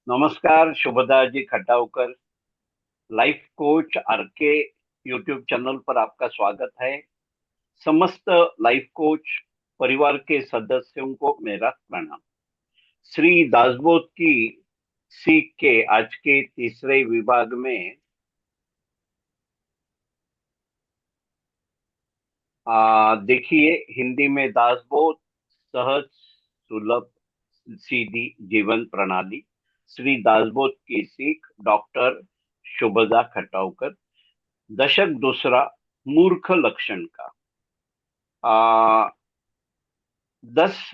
नमस्कार, Shubhada ji Khatavkar. Life coach RK YouTube channel पर आपका स्वागत है। समस्त लाइफ कोच परिवार के सदस्यों को मेरा प्रणाम। श्री दासबोध की सीख के आज के तीसरे विभाग में देखिए, हिंदी में दासबोध सहज, सुलभ, सीधी जीवन प्रणाली। श्री दासबोध की सीख, डॉक्टर शुभदा खटावकर। दशक दूसरा, मूर्ख लक्षण का। आ, 10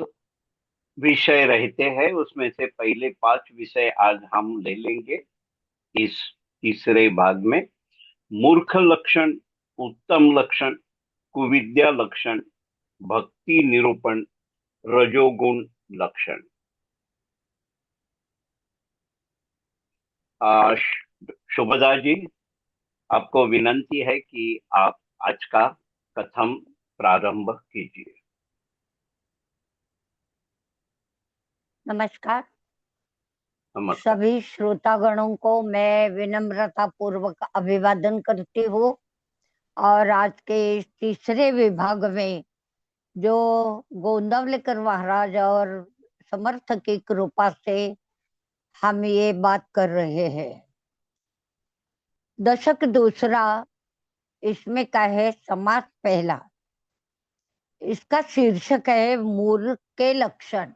विषय रहते हैं, उसमें से पहले 5 विषय आज हम ले लेंगे इस तीसरे भाग में। मूर्ख लक्षण, उत्तम लक्षण, कुविद्या लक्षण, भक्ति निरूपण, रजोगुण लक्षण। शुभदा जी, आपको विनंती है कि आप आज का कथन प्रारंभ कीजिए। नमस्कार। नमस्कार। सभी श्रोतागणों को मैं विनम्रता पूर्वक अभिवादन करती हूँ। और आज के इस तीसरे विभाग में जो गोंदावलेकर महाराज और समर्थ की कृपा से हम ये बात कर रहे हैं, दशक दूसरा, इसमें क्या है? समास पहला। इसका शीर्षक है मूर्ख के लक्षण।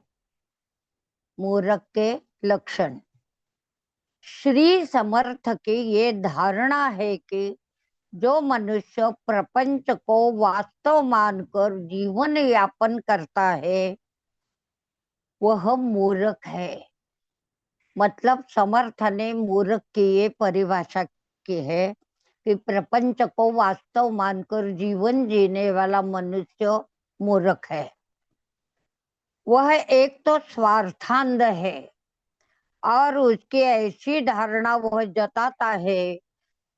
मूर्ख के लक्षण। श्री समर्थ की ये धारणा है कि जो मनुष्य प्रपंच को वास्तव मानकर जीवन यापन करता है वह मूर्ख है। मतलब समर्थ ने मूर्ख की ये परिभाषा की है कि प्रपंच को वास्तव मानकर जीवन जीने वाला मनुष्य मूर्ख है। वह एक तो स्वार्थांध है और उसकी ऐसी धारणा वह जताता है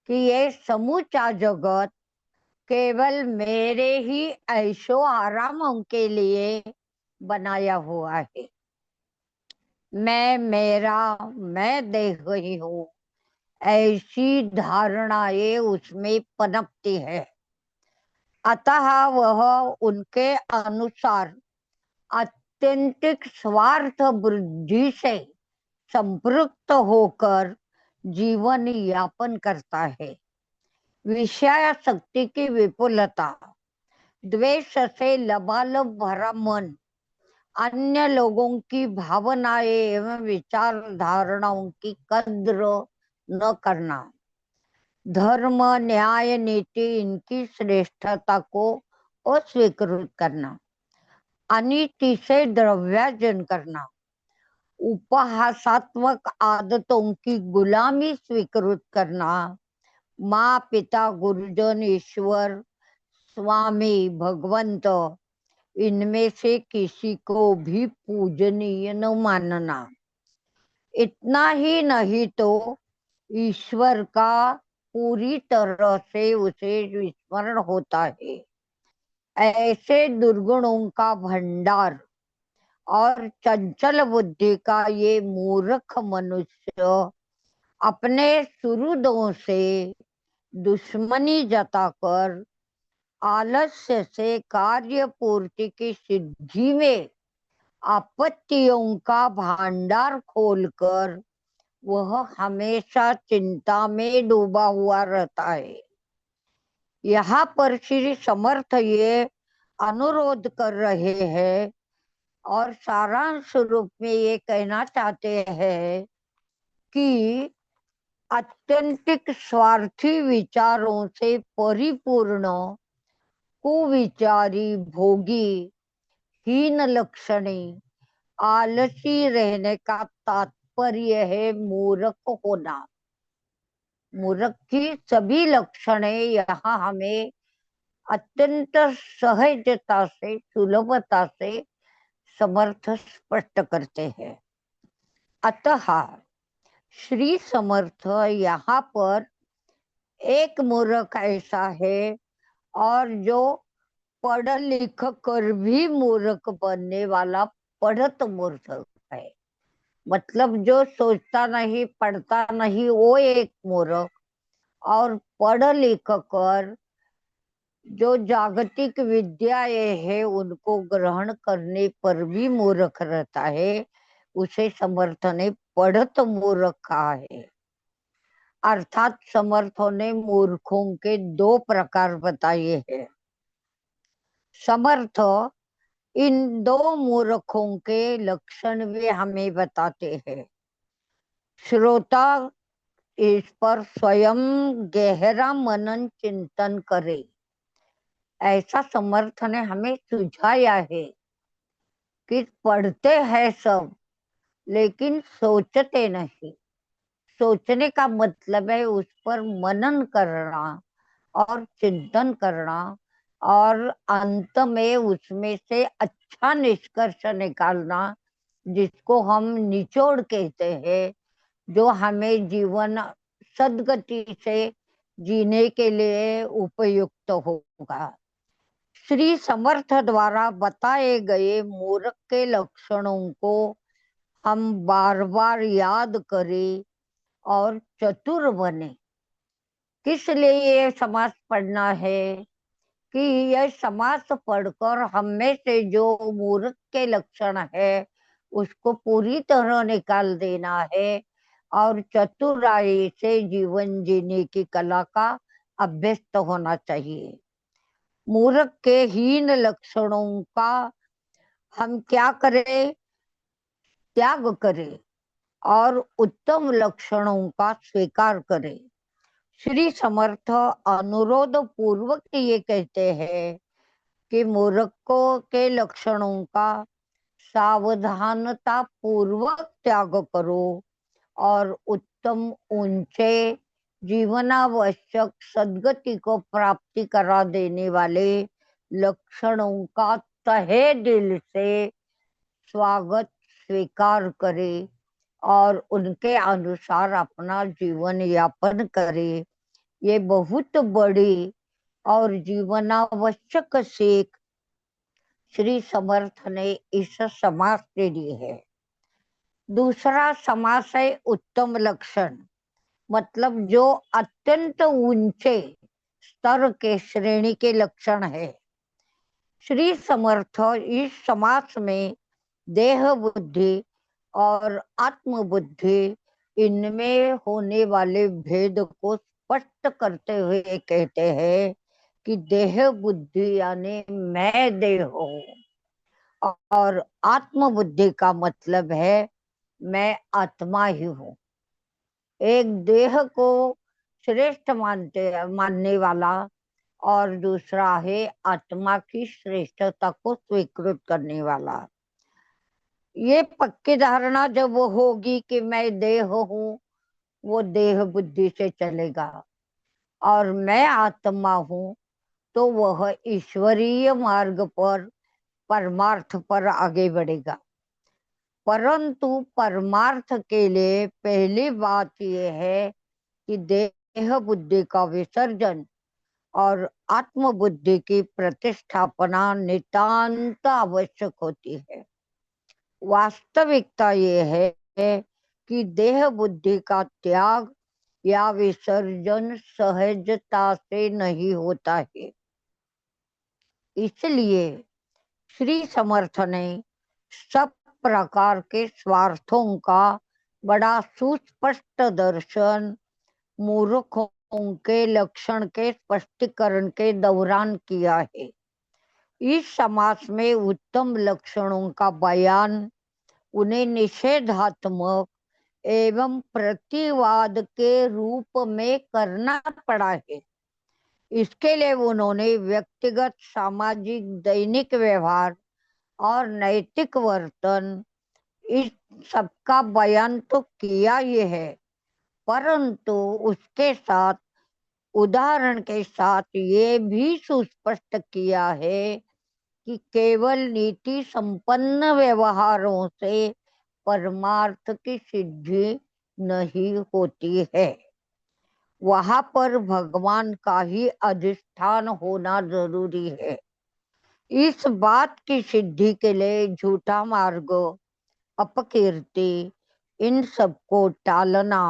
कि ये समूचा जगत केवल मेरे ही ऐशो आरामों के लिए बनाया हुआ है। मैं, मेरा, मैं देख रही हूँ, ऐसी धारणाएं उसमें पनपती है। अतः वह उनके अनुसार आत्यंतिक स्वार्थ बुद्धि से संपृक्त होकर जीवन यापन करता है। विषयासक्ति की विपुलता, द्वेष से लबालब भरा मन, अन्य लोगों की भावनाएं एवं विचार धारणाओं की कद्र न करना, धर्म, न्याय, नीति इनकी श्रेष्ठता को अस्वीकृत करना, अनीति से द्रव्यार्जन करना, उपहासात्मक आदतों की गुलामी स्वीकृत करना, माँ, पिता, गुरुजन, ईश्वर, स्वामी, भगवंत, इनमें से किसी को भी पूजनीय न मानना। इतना ही नहीं तो ईश्वर का पूरी तरह से उसे विस्मरण होता है। ऐसे दुर्गुणों का भंडार और चंचल बुद्धि का ये मूर्ख मनुष्य अपने सुहृदों से दुश्मनी जताकर आलस्य से कार्य पूर्ति की सिद्धि में आपत्तियों का भंडार खोलकर वह हमेशा चिंता में डूबा हुआ रहता है। यहाँ पर श्री समर्थ ये अनुरोध कर रहे हैं और सारांश रूप में ये कहना चाहते हैं कि आत्यंतिक स्वार्थी विचारों से परिपूर्ण, कुविचारी, भोगी, हीन लक्षणी, आलसी रहने का तात्पर्य है मूर्ख होना। मूर्ख की सभी लक्षणें यहाँ हमें अत्यंत सहजता से, सुलभता से समर्थ स्पष्ट करते हैं। अतः श्री समर्थ यहाँ पर एक मूर्ख ऐसा है और जो पढ़ लिख कर भी मूर्ख बनने वाला पढ़त मूर्ख है। मतलब जो सोचता नहीं, पढ़ता नहीं, वो एक मूर्ख। और पढ़ लिख कर जो जागतिक विद्याएं है उनको ग्रहण करने पर भी मूर्ख रहता है, उसे समर्थ ने पढ़त मूर्ख कहा है। अर्थात समर्थों ने मूर्खों के दो प्रकार बताए हैं। समर्थ इन दो मूर्खों के लक्षण भी हमें बताते हैं। श्रोता इस पर स्वयं गहरा मनन चिंतन करे, ऐसा समर्थ ने हमें सुझाया है कि पढ़ते हैं सब लेकिन सोचते नहीं। सोचने का मतलब है उस पर मनन करना और चिंतन करना, और अंत में उसमें से अच्छा निष्कर्ष निकालना, जिसको हम निचोड़ कहते हैं, जो हमें जीवन सदगति से जीने के लिए उपयुक्त होगा। श्री समर्थ द्वारा बताए गए मूर्ख के लक्षणों को हम बार बार याद करें और चतुर बने। किस लिए ये समास पढ़ना है? कि यह समास पढ़कर हम में से जो मूर्ख के लक्षण है उसको पूरी तरह निकाल देना है, और चतुराई से जीवन जीने की कला का अभ्यस्त होना चाहिए। मूर्ख के हीन लक्षणों का हम क्या करें? त्याग करें और उत्तम लक्षणों का स्वीकार करें। श्री समर्थ अनुरोध पूर्वक ये कहते हैं कि मूर्खों के लक्षणों का सावधानता पूर्वक त्याग करो और उत्तम ऊंचे जीवनावश्यक सद्गति को प्राप्ति करा देने वाले लक्षणों का तहे दिल से स्वागत स्वीकार करे और उनके अनुसार अपना जीवन यापन करे। ये बहुत बड़ी और जीवनावश्यक सीख श्री समर्थ ने इस समास से दी है। दूसरा समास है उत्तम लक्षण, मतलब जो अत्यंत ऊंचे स्तर के श्रेणी के लक्षण है। श्री समर्थ इस समास में देह बुद्धि और आत्म बुद्धि, इनमें होने वाले भेद को स्पष्ट करते हुए कहते हैं कि देह बुद्धि यानी मैं देह हूँ, और आत्म बुद्धि का मतलब है मैं आत्मा ही हूँ। एक देह को श्रेष्ठ मानने वाला, और दूसरा है आत्मा की श्रेष्ठता को स्वीकृत करने वाला। ये पक्की धारणा जब वो होगी कि मैं देह हूँ, वो देह बुद्धि से चलेगा, और मैं आत्मा हूँ तो वह ईश्वरीय मार्ग पर, परमार्थ पर आगे बढ़ेगा। परंतु परमार्थ के लिए पहली बात यह है कि देह बुद्धि का विसर्जन और आत्म बुद्धि की प्रतिष्ठापना नितांत आवश्यक होती है। वास्तविकता ये है कि देह बुद्धि का त्याग या विसर्जन सहजता से नहीं होता है। इसलिए श्री समर्थ ने सब प्रकार के स्वार्थों का बड़ा सुस्पष्ट दर्शन मूर्खों के लक्षण के स्पष्टीकरण के दौरान किया है। इस समास में उत्तम लक्षणों का बयान उन्हें निषेधात्मक एवं प्रतिवाद के रूप में करना पड़ा है। इसके लिए उन्होंने व्यक्तिगत, सामाजिक, दैनिक व्यवहार और नैतिक वर्तन, इस सबका बयान तो किया ही है, परंतु उसके साथ उदाहरण के साथ ये भी सुस्पष्ट किया है कि केवल नीति संपन्न व्यवहारों से परमार्थ की सिद्धि नहीं होती है। वहां पर भगवान का ही अधिष्ठान होना जरूरी है। इस बात की सिद्धि के लिए झूठा मार्ग, अपकीर्ति, इन सबको टालना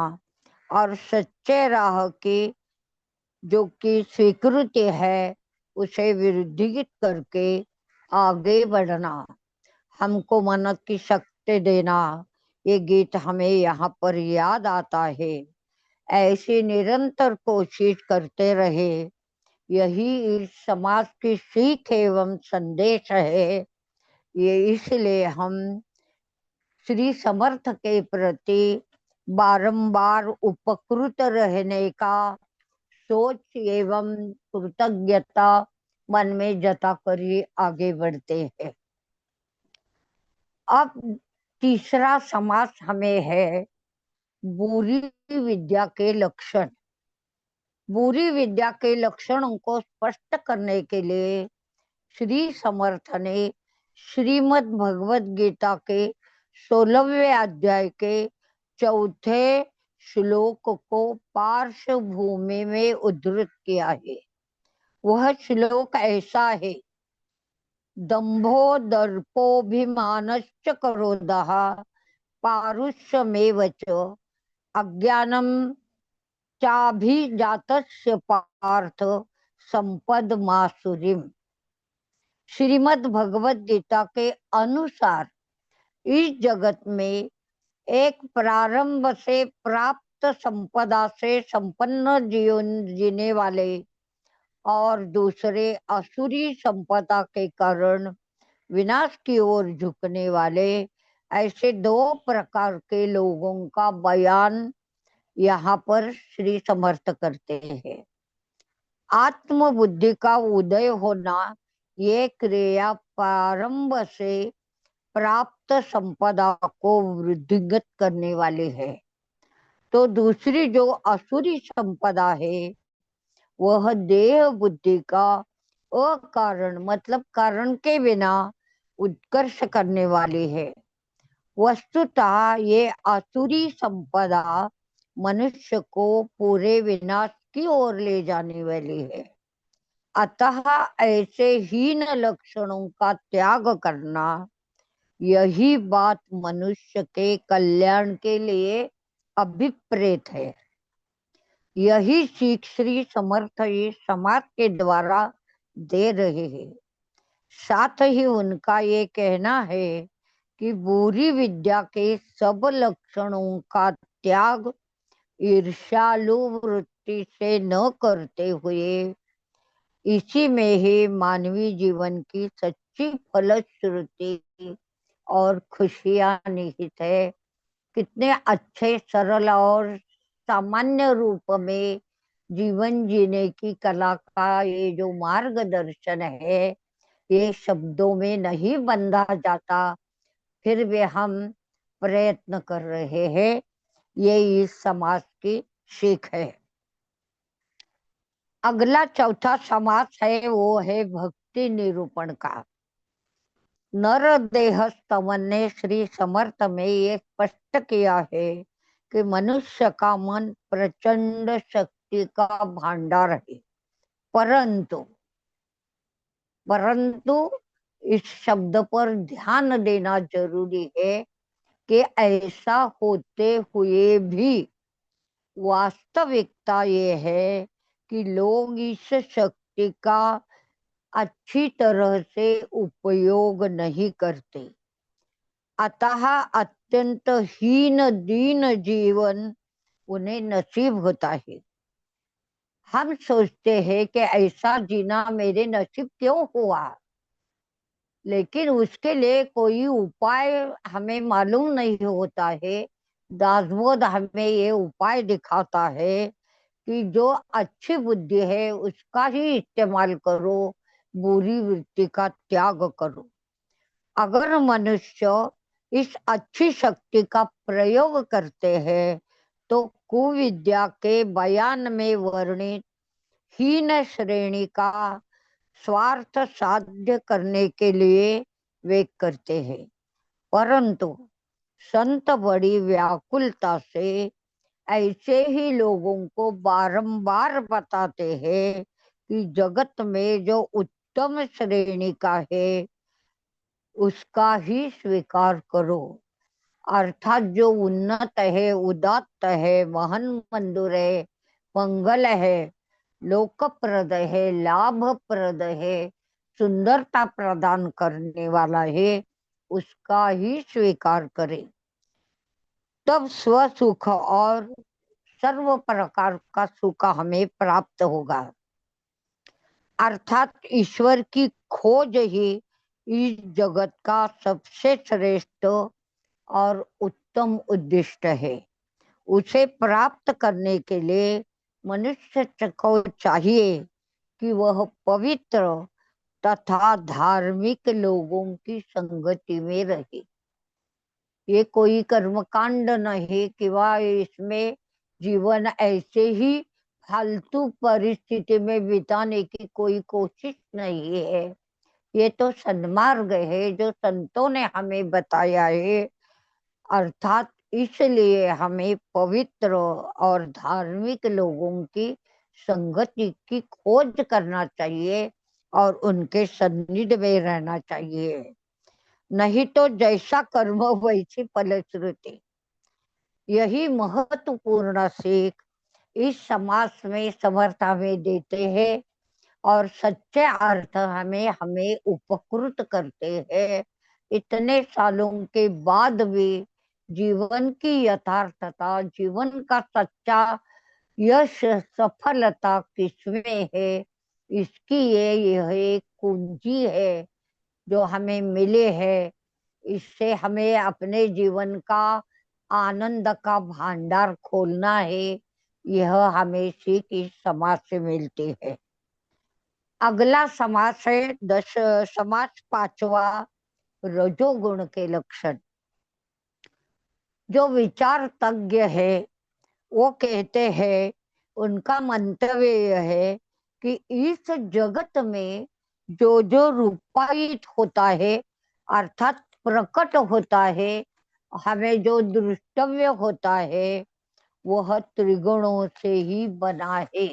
और सच्चे राह की जो कि स्वीकृति है उसे विरुद्धित करके आगे बढ़ना, हमको मन्नत की शक्ति देना, ये गीत हमें यहाँ पर याद आता है। ऐसी निरंतर कोशिश करते रहे, यही इस समाज की सीख एवं संदेश है। ये इसलिए हम श्री समर्थ के प्रति बारंबार उपकृत रहने का सोच एवं कृतज्ञता मन में जता कर ही आगे बढ़ते हैं। अब तीसरा समास हमें है बुरी विद्या के लक्षण। बुरी विद्या के लक्षणों को स्पष्ट करने के लिए श्री समर्थ ने श्रीमद् भगवत गीता के 16वें अध्याय के चौथे श्लोक को पार्श्वभूमि में उद्धृत किया है। वह श्लोक ऐसा है, दंभो दर्पोभिमानश्च क्रोधः पारुष्यमेव च अज्ञानम चाभिजातस्य पार्थ संपद मासुरीम। श्रीमद् भगवत गीता के अनुसार इस जगत में एक प्रारंभ से प्राप्त संपदा से संपन्न जीवन जीने वाले और दूसरे असुरी संपदा के कारण विनाश की ओर झुकने वाले, ऐसे दो प्रकार के लोगों का बयान यहाँ पर श्री समर्थ करते हैं। आत्मबुद्धि का उदय होना ये क्रिया प्रारंभ से प्राप्त संपदा को वृद्धिगत करने वाली है, तो दूसरी जो असुरी संपदा है वह देह बुद्धि का अकारण मतलब कारण के बिना उत्कर्ष करने वाली है। वस्तुतः ये आसुरी संपदा मनुष्य को पूरे विनाश की ओर ले जाने वाली है। अतः ऐसे हीन लक्षणों का त्याग करना, यही बात मनुष्य के कल्याण के लिए अभिप्रेत है। यही सीख श्री समर्थ इस समाज के द्वारा दे रहे हैं। साथ ही उनका ये कहना है कि बुरी विद्या के सब लक्षणों का त्याग ईर्ष्यालु वृत्ति से न करते हुए इसी में ही मानवीय जीवन की सच्ची फलश्रुति और खुशियां निहित है। कितने अच्छे सरल और सामान्य रूप में जीवन जीने की कला का ये जो मार्गदर्शन है, ये शब्दों में नहीं बंधा जाता, फिर भी हम प्रयत्न कर रहे हैं। ये इस समाज की सीख है। अगला चौथा समास है वो है भक्ति निरूपण का। नरदेह स्तवन ने श्री समर्थ में ये स्पष्ट किया है कि मनुष्य का मन प्रचंड शक्ति का भंडार है, परंतु इस शब्द पर ध्यान देना जरूरी है कि ऐसा होते हुए भी वास्तविकता ये है कि लोग इस शक्ति का अच्छी तरह से उपयोग नहीं करते। अतः अत्यंत हीन दीन जीवन उन्हें नसीब होता है। हम सोचते हैं कि ऐसा जीना मेरे नसीब क्यों हुआ, लेकिन उसके लिए कोई उपाय हमें मालूम नहीं होता है। दासबोध हमें ये उपाय दिखाता है कि जो अच्छी बुद्धि है उसका ही इस्तेमाल करो, बुरी वृत्ति का त्याग करो। अगर मनुष्य इस अच्छी शक्ति का प्रयोग करते हैं तो कुविद्या के बयान में वर्णित हीन श्रेणी का स्वार्थ साध्य करने के लिए वे करते हैं, परंतु संत बड़ी व्याकुलता से ऐसे ही लोगों को बारंबार बताते हैं कि जगत में जो उत्तम श्रेणी का है उसका ही स्वीकार करो। अर्थात जो उन्नत है, उदात्त है, महान मंदुर है, मंगल है, लोकप्रद है, लाभप्रद है, सुंदरता प्रदान करने वाला है, उसका ही स्वीकार करें। तब स्व सुख और सर्व प्रकार का सुख हमें प्राप्त होगा। अर्थात ईश्वर की खोज ही इस जगत का सबसे श्रेष्ठ और उत्तम उद्दिष्ट है। उसे प्राप्त करने के लिए मनुष्य को चाहिए कि वह पवित्र तथा धार्मिक लोगों की संगति में रहे। ये कोई कर्मकांड नहीं कि वह इसमें जीवन ऐसे ही फालतू परिस्थिति में बिताने की कोई कोशिश नहीं है। ये तो सन्मार्ग है जो संतों ने हमें बताया है। अर्थात इसलिए हमें पवित्र और धार्मिक लोगों की संगति की खोज करना चाहिए और उनके सन्निध में रहना चाहिए। नहीं तो जैसा कर्म वैसी फलश्रुति। यही महत्वपूर्ण सीख इस समाज में समर्थ हमें देते हैं और सच्चे अर्थ हमें हमें उपकृत करते हैं। इतने सालों के बाद भी जीवन की यथार्थता, जीवन का सच्चा यश, सफलता किसमें है, इसकी यह एक कुंजी है जो हमें मिले है। इससे हमें अपने जीवन का आनंद का भंडार खोलना है। यह हमें सीख इस समाज से मिलती है। अगला समास है समास पांचवा, रजोगुण के लक्षण। जो विचार तज्ञ है वो कहते हैं, उनका मंतव्य यह है कि इस जगत में जो जो रूपायित होता है, अर्थात प्रकट होता है, हमें जो दृष्टव्य होता है, वह त्रिगुणों से ही बना है।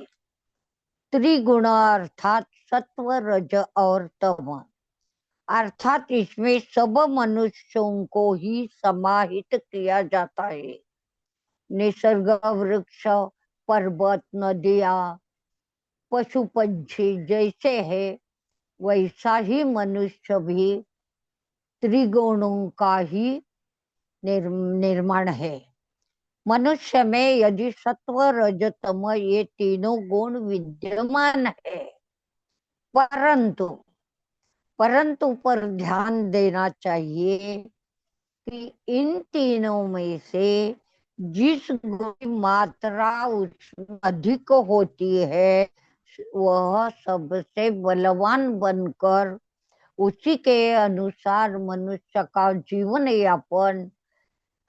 त्रिगुण अर्थात सत्व, रज और तम। अर्थात इसमें सब मनुष्यों को ही समाहित किया जाता है। निसर्ग, वृक्ष, पर्वत, नदियां, पशु पंछी जैसे है, वैसा ही मनुष्य भी त्रिगुणों का ही निर्माण है। मनुष्य में यदि सत्व, रज, तम ये तीनों गुण विद्यमान है, परंतु परंतु पर ध्यान देना चाहिए कि इन तीनों में से जिस गुण की मात्रा उसमें अधिक होती है, वह सबसे बलवान बनकर उसी के अनुसार मनुष्य का जीवन यापन,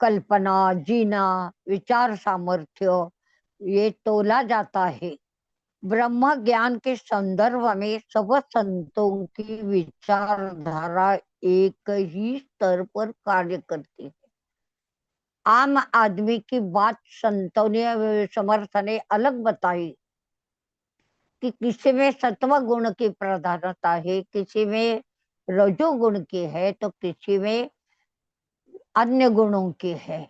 कल्पना, जीना, विचार सामर्थ्य ये तोला जाता है। ब्रह्म ज्ञान के संदर्भ में सब संतों की विचारधारा एक ही स्तर पर कार्य करती है। आम आदमी की बात संतों ने, समर्थ ने अलग बताई कि किसी में सत्व गुण की प्रधानता है, किसी में रजोगुण की है, तो किसी में अन्य गुणों की है।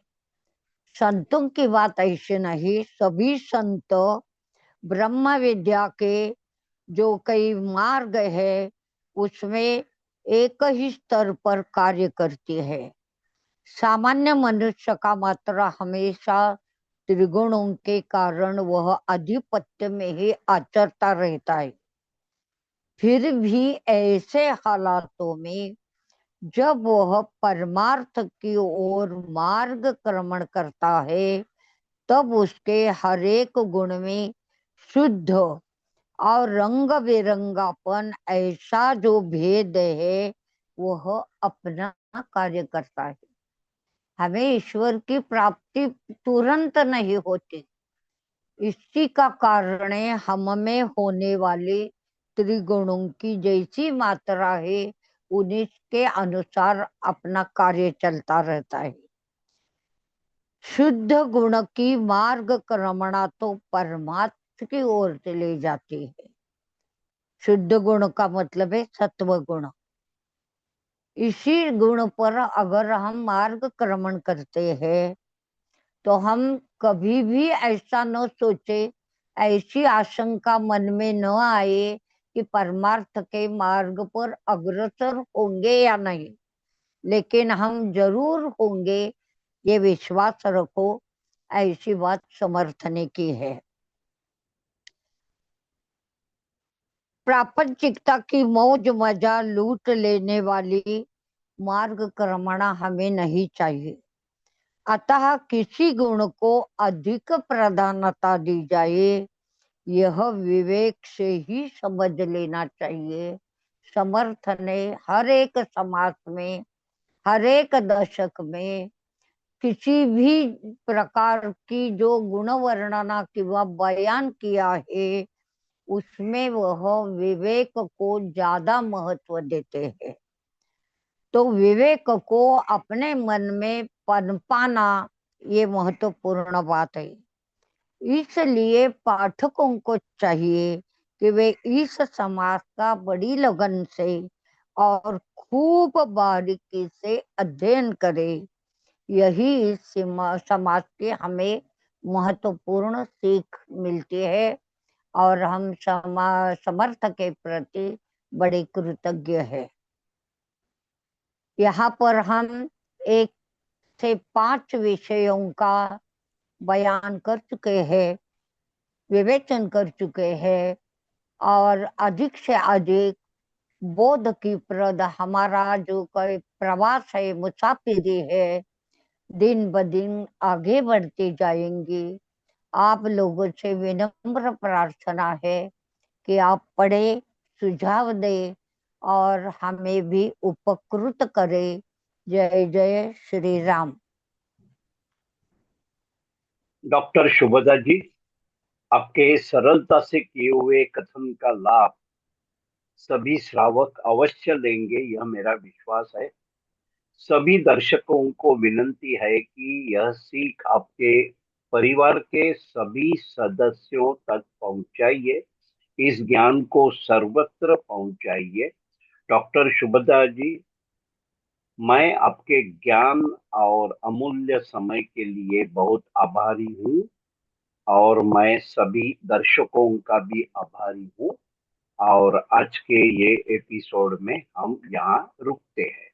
संतों की बात ऐसे नहीं। सभी संत ब्रह्म विद्या के जो कई मार्ग है, उसमें एक ही स्तर पर कार्य करती है। सामान्य मनुष्य का मात्र हमेशा त्रिगुणों के कारण वह आधिपत्य में ही आचरता रहता है। फिर भी ऐसे हालातों में जब वह परमार्थ की ओर मार्ग क्रमण करता है, तब उसके हर एक गुण में शुद्ध और रंग बिरंगापन, ऐसा जो भेद है, वह अपना कार्य करता है। हमें ईश्वर की प्राप्ति तुरंत नहीं होती। इसी का कारण हम में होने वाले त्रिगुणों की जैसी मात्रा है, उन्हीं के अनुसार अपना कार्य चलता रहता है। शुद्ध गुण की मार्ग क्रमणा तो परमात्मा की ओर से ले जाती है। शुद्ध गुण का मतलब है सत्व गुण। इसी गुण पर अगर हम मार्गक्रमण करते हैं तो हम कभी भी ऐसा न सोचे, ऐसी आशंका मन में न आए कि परमार्थ के मार्ग पर अग्रसर होंगे या नहीं, लेकिन हम जरूर होंगे, ये विश्वास रखो। ऐसी बात समर्थने की है। प्रापंचिकता की मौज मजा लूट लेने वाली मार्गक्रमणा हमें नहीं चाहिए। अतः किसी गुण को अधिक प्राधान्यता दी जाए, यह विवेक से ही समझ लेना चाहिए। समर्थ ने हर एक समाज में, हर एक दशक में किसी भी प्रकार की जो गुण वर्णना किंवा बयान किया है, उसमें वह विवेक को ज्यादा महत्व देते हैं। तो विवेक को अपने मन में पनपाना ये महत्वपूर्ण बात है। इसलिए पाठकों को चाहिए कि वे इस समाज का बड़ी लगन से और खूब बारीकी से अध्ययन करें। यही इस समाज के हमें महत्वपूर्ण सीख मिलती है और हम समर्थ के प्रति बड़े कृतज्ञ हैं। यहाँ पर हम एक से 5 विषयों का बयान कर चुके हैं, विवेचन कर चुके हैं, और अधिक से अधिक बोध की प्रद हमारा जो कोई प्रवास है, मुसाफिरी है, दिन ब दिन आगे बढ़ती जाएंगी। आप लोगों से विनम्र प्रार्थना है कि आप पढ़े, सुझाव दें और हमें भी उपकृत करें। जय जय श्री राम। डॉक्टर शुभदा जी, आपके सरलता से किए हुए कथन का लाभ सभी श्रावक अवश्य लेंगे, यह मेरा विश्वास है। सभी दर्शकों को विनंती है कि यह सीख आपके परिवार के सभी सदस्यों तक पहुंचाइए, इस ज्ञान को सर्वत्र पहुंचाइए। डॉक्टर शुभदा जी, मैं आपके ज्ञान और अमूल्य समय के लिए बहुत आभारी हूँ, और मैं सभी दर्शकों का भी आभारी हूँ। और आज के ये एपिसोड में हम यहाँ रुकते हैं।